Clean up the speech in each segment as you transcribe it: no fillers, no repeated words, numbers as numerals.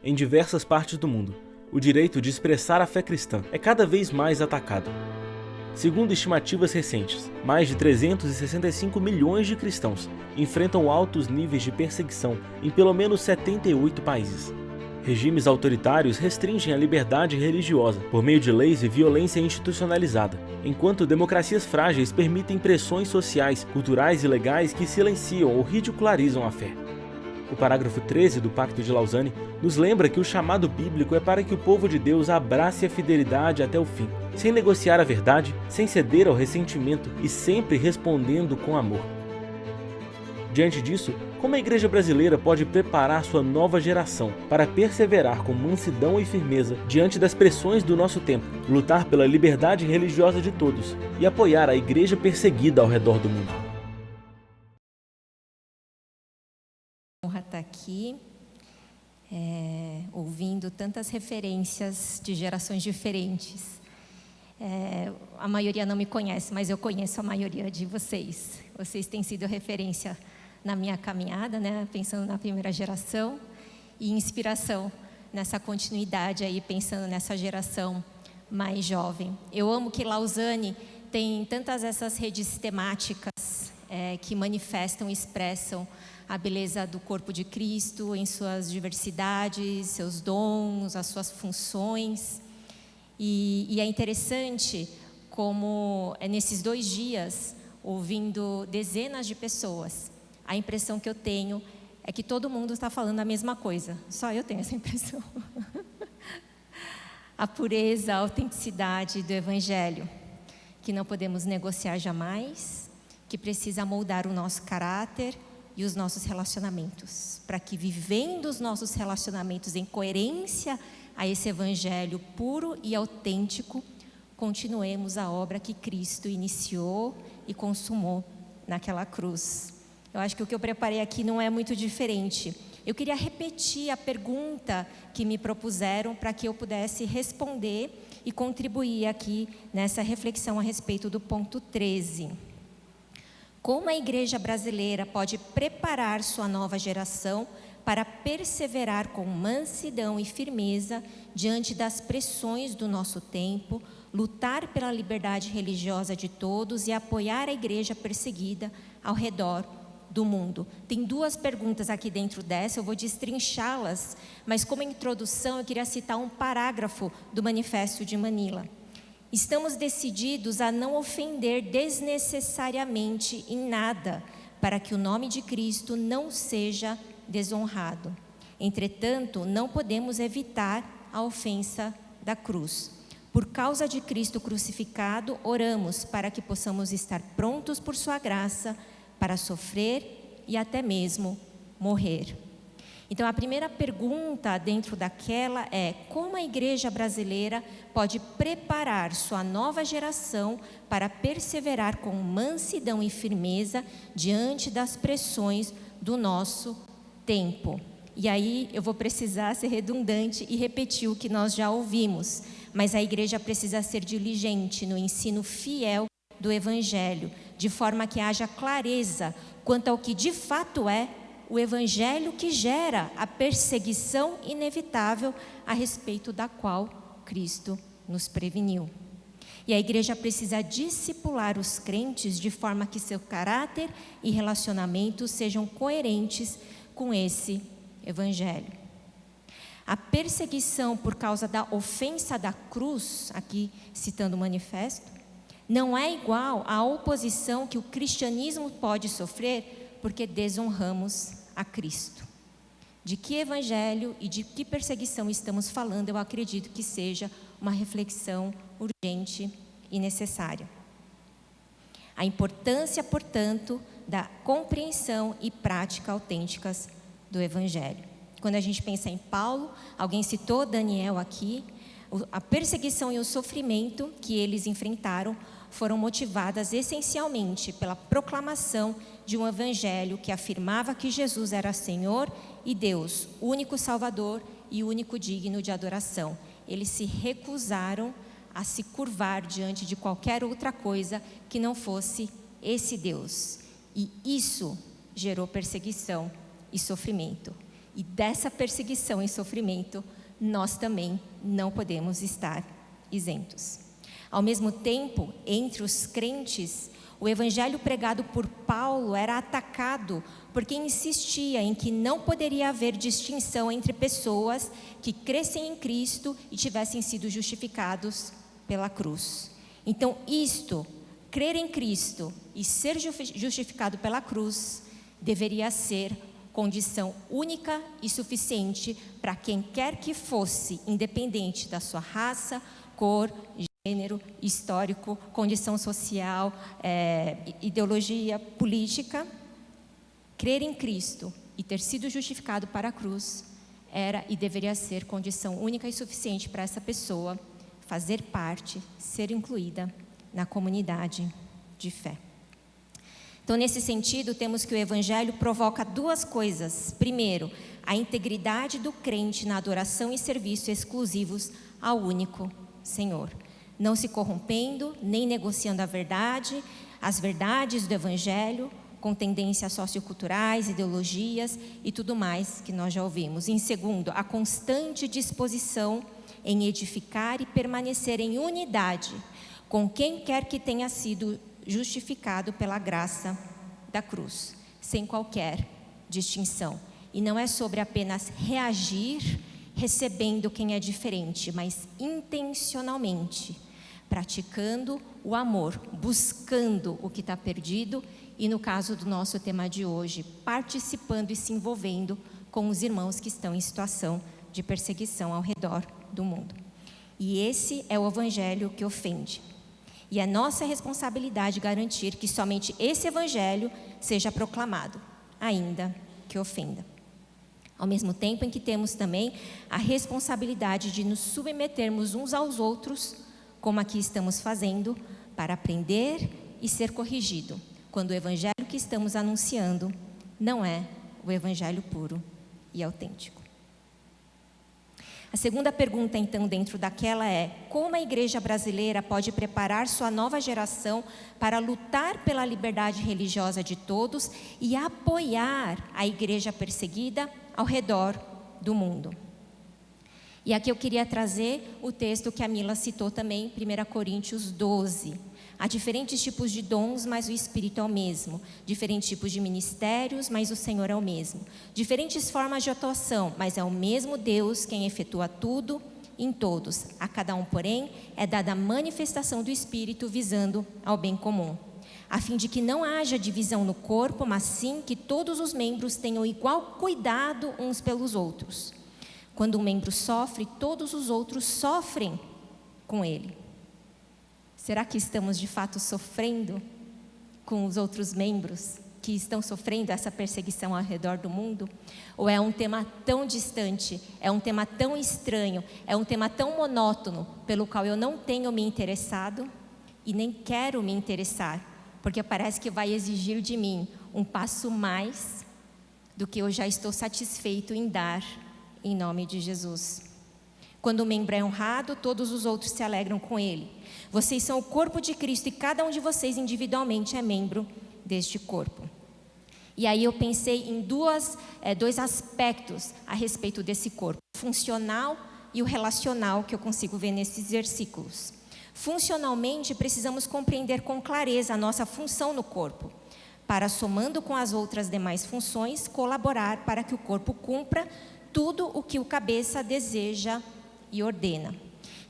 Em diversas partes do mundo, o direito de expressar a fé cristã é cada vez mais atacado. Segundo estimativas recentes, mais de 365 milhões de cristãos enfrentam altos níveis de perseguição em pelo menos 78 países. Regimes autoritários restringem a liberdade religiosa por meio de leis e violência institucionalizada, enquanto democracias frágeis permitem pressões sociais, culturais e legais que silenciam ou ridicularizam a fé. O parágrafo 13 do Pacto de Lausanne nos lembra que o chamado bíblico é para que o povo de Deus abrace a fidelidade até o fim, sem negociar a verdade, sem ceder ao ressentimento e sempre respondendo com amor. Diante disso, como a igreja brasileira pode preparar sua nova geração para perseverar com mansidão e firmeza diante das pressões do nosso tempo, lutar pela liberdade religiosa de todos e apoiar a igreja perseguida ao redor do mundo? Honra estar aqui, ouvindo tantas referências de gerações diferentes. A maioria não me conhece, mas eu conheço a maioria de vocês. Vocês têm sido referência na minha caminhada, né? Pensando na primeira geração, e inspiração nessa continuidade aí, pensando nessa geração mais jovem. Eu amo que Lausanne tem tantas essas redes temáticas que manifestam e expressam a beleza do corpo de Cristo em suas diversidades, seus dons, as suas funções. E é interessante como nesses 2 dias, ouvindo dezenas de pessoas, a impressão que eu tenho é que todo mundo está falando a mesma coisa. Só eu tenho essa impressão. A pureza, a autenticidade do Evangelho, que não podemos negociar jamais, que precisa moldar o nosso caráter e os nossos relacionamentos, para que, vivendo os nossos relacionamentos em coerência a esse Evangelho puro e autêntico, continuemos a obra que Cristo iniciou e consumou naquela cruz. Eu acho que o que eu preparei aqui não é muito diferente. Eu queria repetir a pergunta que me propuseram para que eu pudesse responder e contribuir aqui nessa reflexão a respeito do ponto 13. Como a igreja brasileira pode preparar sua nova geração para perseverar com mansidão e firmeza diante das pressões do nosso tempo, lutar pela liberdade religiosa de todos e apoiar a igreja perseguida ao redor do mundo? Tem 2 perguntas aqui dentro dessa, eu vou destrinchá-las, mas como introdução eu queria citar um parágrafo do Manifesto de Manila. Estamos decididos a não ofender desnecessariamente em nada, para que o nome de Cristo não seja desonrado. Entretanto, não podemos evitar a ofensa da cruz. Por causa de Cristo crucificado, oramos para que possamos estar prontos por sua graça, para sofrer e até mesmo morrer. Então, a primeira pergunta dentro daquela é: como a igreja brasileira pode preparar sua nova geração para perseverar com mansidão e firmeza diante das pressões do nosso tempo? E aí eu vou precisar ser redundante e repetir o que nós já ouvimos, mas a igreja precisa ser diligente no ensino fiel do Evangelho, de forma que haja clareza quanto ao que de fato é o Evangelho que gera a perseguição inevitável a respeito da qual Cristo nos preveniu. E a igreja precisa discipular os crentes de forma que seu caráter e relacionamentos sejam coerentes com esse Evangelho. A perseguição por causa da ofensa da cruz, aqui citando o manifesto, não é igual à oposição que o cristianismo pode sofrer porque desonramos a Cristo. De que evangelho e de que perseguição estamos falando? Eu acredito que seja uma reflexão urgente e necessária. A importância, portanto, da compreensão e prática autênticas do Evangelho. Quando a gente pensa em Paulo, alguém citou Daniel aqui, a perseguição e o sofrimento que eles enfrentaram foram motivadas essencialmente pela proclamação de um evangelho que afirmava que Jesus era Senhor e Deus, único Salvador e único digno de adoração. Eles se recusaram a se curvar diante de qualquer outra coisa que não fosse esse Deus. E isso gerou perseguição e sofrimento. E dessa perseguição e sofrimento, nós também não podemos estar isentos. Ao mesmo tempo, entre os crentes, o evangelho pregado por Paulo era atacado porque insistia em que não poderia haver distinção entre pessoas que crescem em Cristo e tivessem sido justificados pela cruz. Então, crer em Cristo e ser justificado pela cruz, deveria ser condição única e suficiente para quem quer que fosse, independente da sua raça, cor, gênero, histórico, condição social, ideologia, política. Crer em Cristo e ter sido justificado para a cruz era e deveria ser condição única e suficiente para essa pessoa fazer parte, ser incluída na comunidade de fé. Então, nesse sentido, temos que o Evangelho provoca duas coisas. Primeiro, a integridade do crente na adoração e serviço exclusivos ao único Senhor, não se corrompendo, nem negociando as verdades do Evangelho, com tendências socioculturais, ideologias e tudo mais que nós já ouvimos. Em segundo, a constante disposição em edificar e permanecer em unidade com quem quer que tenha sido justificado pela graça da cruz, sem qualquer distinção. E não é sobre apenas reagir recebendo quem é diferente, mas intencionalmente praticando o amor, buscando o que está perdido e, no caso do nosso tema de hoje, participando e se envolvendo com os irmãos que estão em situação de perseguição ao redor do mundo. E esse é o evangelho que ofende. E é nossa responsabilidade garantir que somente esse evangelho seja proclamado, ainda que ofenda. Ao mesmo tempo em que temos também a responsabilidade de nos submetermos uns aos outros, como aqui estamos fazendo, para aprender e ser corrigido, quando o evangelho que estamos anunciando não é o evangelho puro e autêntico. A segunda pergunta, então, dentro daquela é: como a igreja brasileira pode preparar sua nova geração para lutar pela liberdade religiosa de todos e apoiar a igreja perseguida ao redor do mundo? E aqui eu queria trazer o texto que a Mila citou também, 1 Coríntios 12. Há diferentes tipos de dons, mas o Espírito é o mesmo. Diferentes tipos de ministérios, mas o Senhor é o mesmo. Diferentes formas de atuação, mas é o mesmo Deus quem efetua tudo em todos. A cada um, porém, é dada a manifestação do Espírito visando ao bem comum, a fim de que não haja divisão no corpo, mas sim que todos os membros tenham igual cuidado uns pelos outros. Quando um membro sofre, todos os outros sofrem com ele. Será que estamos de fato sofrendo com os outros membros que estão sofrendo essa perseguição ao redor do mundo? Ou é um tema tão distante, é um tema tão estranho, é um tema tão monótono, pelo qual eu não tenho me interessado e nem quero me interessar, porque parece que vai exigir de mim um passo mais do que eu já estou satisfeito em dar, em nome de Jesus. Quando o membro é honrado, todos os outros se alegram com ele. Vocês são o corpo de Cristo e cada um de vocês individualmente é membro deste corpo. E aí eu pensei em dois aspectos a respeito desse corpo: o funcional e o relacional, que eu consigo ver nesses versículos. Funcionalmente, precisamos compreender com clareza a nossa função no corpo, para, somando com as outras demais funções, colaborar para que o corpo cumpra tudo o que o cabeça deseja e ordena.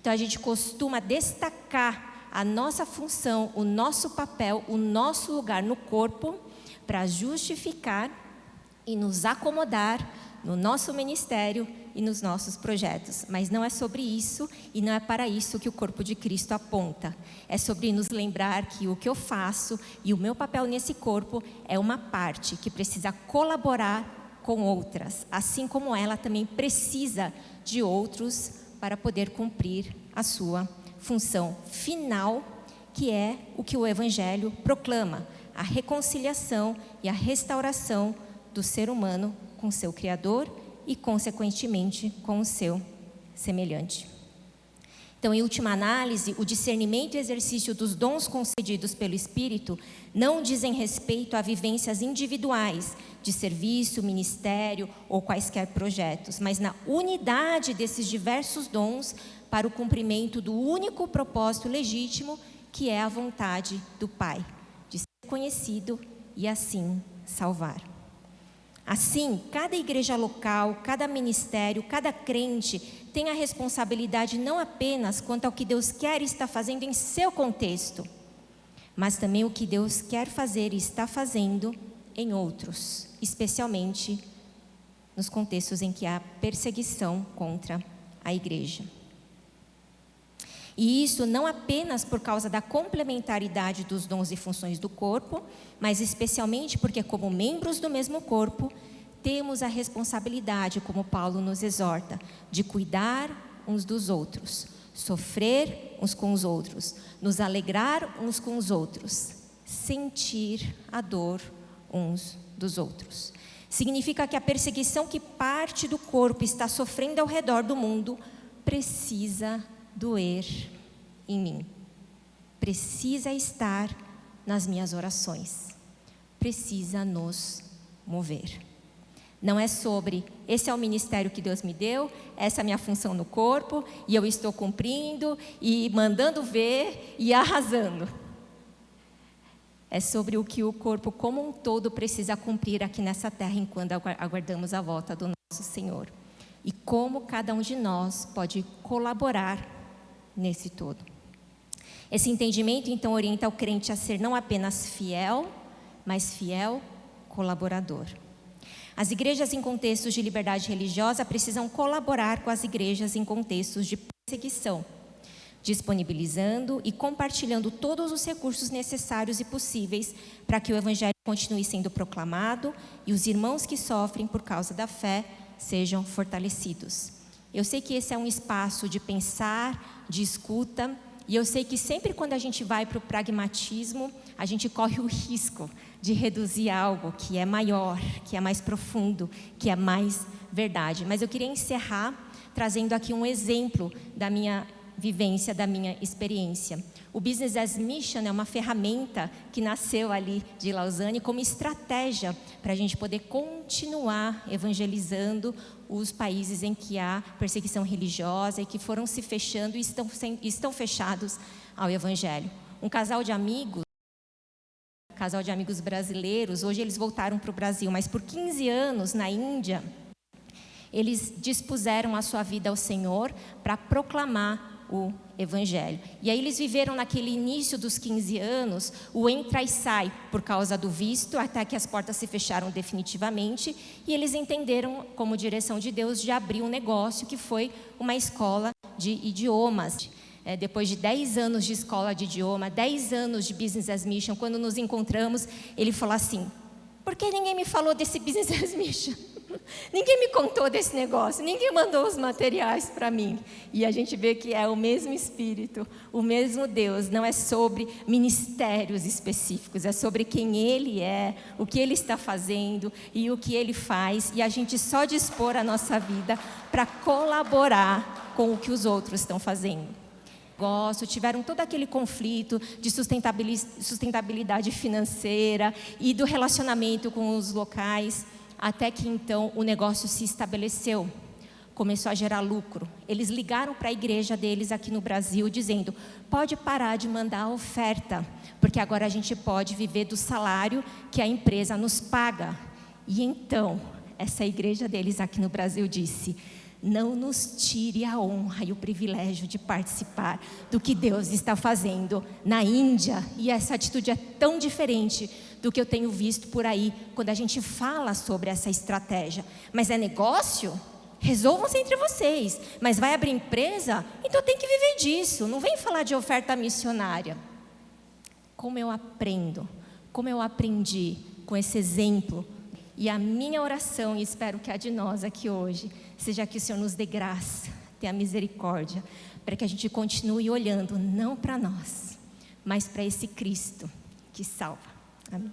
Então a gente costuma destacar a nossa função, o nosso papel, o nosso lugar no corpo, para justificar e nos acomodar no nosso ministério e nos nossos projetos. Mas não é sobre isso e não é para isso que o corpo de Cristo aponta. É sobre nos lembrar que o que eu faço e o meu papel nesse corpo é uma parte que precisa colaborar com outras, assim como ela também precisa de outros para poder cumprir a sua função final, que é o que o Evangelho proclama: a reconciliação e a restauração do ser humano com seu Criador e, consequentemente, com o seu semelhante. Então, em última análise, o discernimento e exercício dos dons concedidos pelo Espírito não dizem respeito a vivências individuais de serviço, ministério ou quaisquer projetos, mas na unidade desses diversos dons para o cumprimento do único propósito legítimo, que é a vontade do Pai, de ser conhecido e assim salvar. Assim, cada igreja local, cada ministério, cada crente tem a responsabilidade não apenas quanto ao que Deus quer e está fazendo em seu contexto, mas também o que Deus quer fazer e está fazendo em outros, especialmente nos contextos em que há perseguição contra a igreja. E isso não apenas por causa da complementaridade dos dons e funções do corpo, mas especialmente porque, como membros do mesmo corpo, temos a responsabilidade, como Paulo nos exorta, de cuidar uns dos outros, sofrer uns com os outros, nos alegrar uns com os outros, sentir a dor uns dos outros. Significa que a perseguição que parte do corpo está sofrendo ao redor do mundo precisa doer em mim, precisa estar nas minhas orações, precisa nos mover. Não é sobre, esse é o ministério que Deus me deu, essa é a minha função no corpo, e eu estou cumprindo, e mandando ver, e arrasando. É sobre o que o corpo como um todo precisa cumprir aqui nessa terra, enquanto aguardamos a volta do nosso Senhor. E como cada um de nós pode colaborar nesse todo. Esse entendimento, então, orienta o crente a ser não apenas fiel, mas fiel colaborador. As igrejas em contextos de liberdade religiosa precisam colaborar com as igrejas em contextos de perseguição, disponibilizando e compartilhando todos os recursos necessários e possíveis para que o Evangelho continue sendo proclamado e os irmãos que sofrem por causa da fé sejam fortalecidos. Eu sei que esse é um espaço de pensar, de escuta, e eu sei que sempre quando a gente vai para o pragmatismo, a gente corre o risco de reduzir algo que é maior, que é mais profundo, que é mais verdade. Mas eu queria encerrar trazendo aqui um exemplo da minha vivência, da minha experiência. O Business as Mission é uma ferramenta que nasceu ali de Lausanne como estratégia para a gente poder continuar evangelizando os países em que há perseguição religiosa e que foram se fechando e estão fechados ao Evangelho. Um casal de amigos brasileiros, hoje eles voltaram para o Brasil, mas por 15 anos na Índia, eles dispuseram a sua vida ao Senhor para proclamar o Evangelho. E aí eles viveram naquele início dos 15 anos, o entra e sai por causa do visto, até que as portas se fecharam definitivamente, e eles entenderam como direção de Deus de abrir um negócio que foi uma escola de idiomas. Depois de 10 anos de escola de idioma, 10 anos de Business as Mission, quando nos encontramos, ele falou assim: por que ninguém me falou desse Business as Mission? Ninguém me contou desse negócio, ninguém mandou os materiais para mim. E a gente vê que é o mesmo Espírito, o mesmo Deus. Não é sobre ministérios específicos, é sobre quem Ele é, o que Ele está fazendo e o que Ele faz. E a gente só dispor a nossa vida para colaborar com o que os outros estão fazendo. Tiveram todo aquele conflito de sustentabilidade financeira e do relacionamento com os locais. Até que então o negócio se estabeleceu, começou a gerar lucro. Eles ligaram para a igreja deles aqui no Brasil dizendo: pode parar de mandar a oferta, porque agora a gente pode viver do salário que a empresa nos paga. E então essa igreja deles aqui no Brasil disse: não nos tire a honra e o privilégio de participar do que Deus está fazendo na Índia. E essa atitude é tão diferente do que eu tenho visto por aí, quando a gente fala sobre essa estratégia. Mas é negócio? Resolvam-se entre vocês. Mas vai abrir empresa? Então tem que viver disso. Não vem falar de oferta missionária. Como eu aprendo, como eu aprendi com esse exemplo. E a minha oração, e espero que a de nós aqui hoje, seja que o Senhor nos dê graça, tenha misericórdia, para que a gente continue olhando não para nós, mas para esse Cristo que salva. Amém.